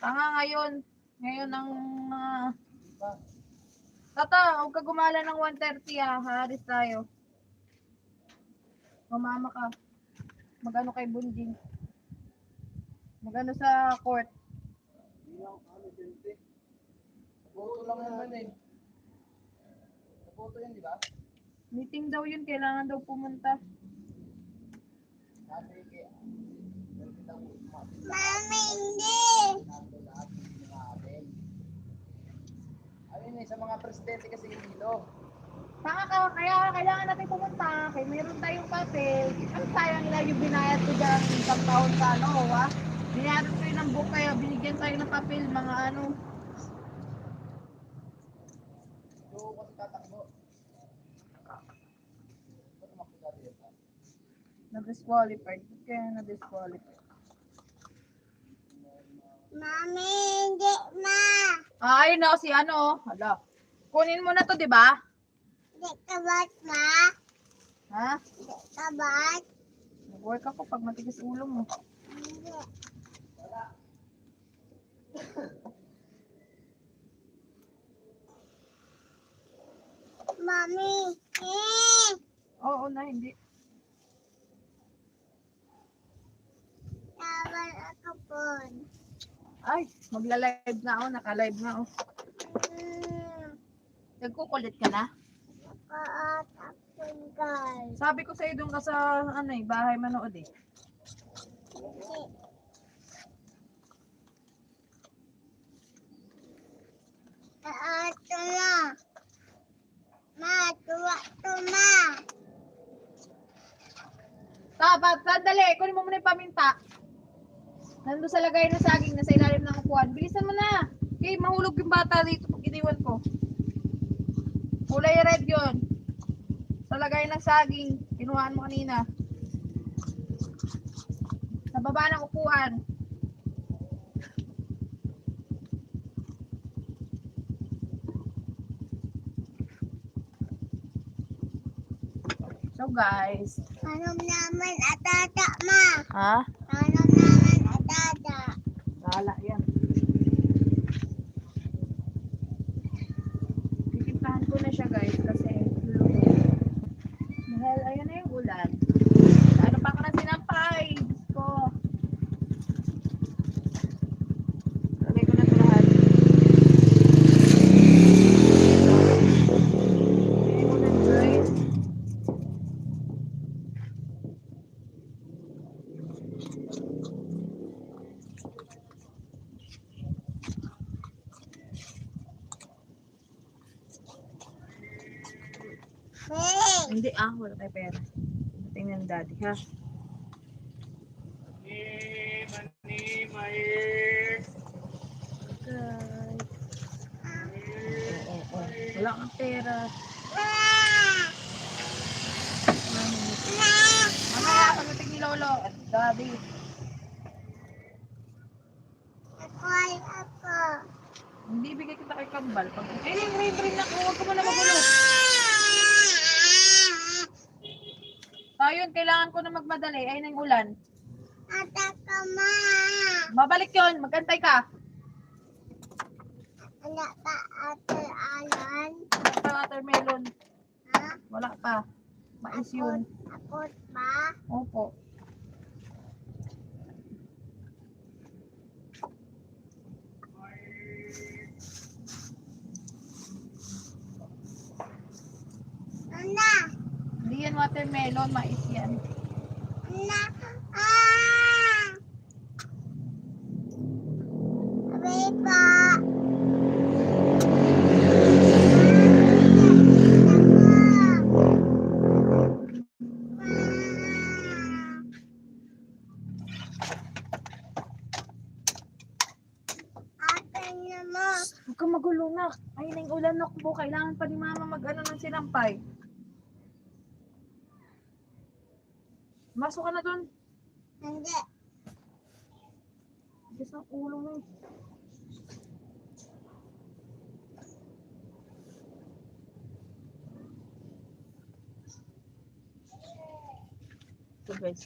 Tanga ngayon. Ngayon ang Tata, huwag ka gumala ng 1:30 ah. Haris tayo. Mamama ka. Magano kay Bunjing. Magano sa court. Boto lang naman eh. Boto yan, di ba? Meeting daw yun. Kailangan daw pumunta. Mami, hindi. Ayun eh, sa mga presidente kasi hindi. Tanga ka, kaya kailangan natin pumunta. Kaya mayroon tayong papel. Ano sayang nila yung binayad ko dyan isang taon sa ano, ha? Binayad ko yun ng book kaya binigyan tayo ng papel, mga ano. So, kasi tatakbo. Ba't tumakbo dati yan? Na-disqualified. Kaya na-disqualified. Mami, hindi na. Ah, ayun na si ano. Hala. Kunin mo na to, di ba? Hindi ka ba't ma? Ha? Hindi ka ba't? Nag-work ako pag matigas ulo mo. Hindi. Mami, Oo na, hindi. tawal ako po. Ay, magla-live na ako. Naka-live na ako. Nagkukulit ka na? Nakaatakon guys. Sabi ko sa'yo doon ka sa ano eh, bahay manood eh. Hindi. Ito na. Ma, tuwa to ma. Sandali, kunin mo muna yung paminta. Nandun sa lagay ng saging, nasa ilalim ng upuan. Bilisan mo na. Okay, mahulog yung bata dito pag iniwan ko. Kulay red yun. Sa lagay ng saging, kinuhaan mo kanina. Sa baba ng upuan. So guys. Anong naman atata ma? Ha? Anong naman atata? Wala yan. Titimplahan ko na siya guys kasi dahil ayun na yung ulan. Ano pa ako na sinampay? Diyos ko. Lagay ko na ito lahat. Lagay ko na guys. Hey! Hindi wala tayo pera. Tingnan ng daddy ha. Guys. Oo. Wala kang pera. Mamaya, pagdating ni Lolo at daddy. Ako. Hindi bigay kita kay Kambal. Ring na ko. Huwag ko muna magulo. Yun, kailangan ko na magmadali. Ayun ang ulan. Ataka ma. Babalik yun. Magantay ka. Wala pa ate alan. Wala pa watermelon. Ha? Wala pa. Mais yun. Akot ba? Opo. Ana. Hindi yan watermelon. Mais yan. Ana. Sabi pa. Huwag kang magulo na. Ayun na yung ulan na po. Kailangan pa ni mama mag-ano ng sinampay. Masok ka na doon. Hindi. Diyos ang ulo mo. So guys.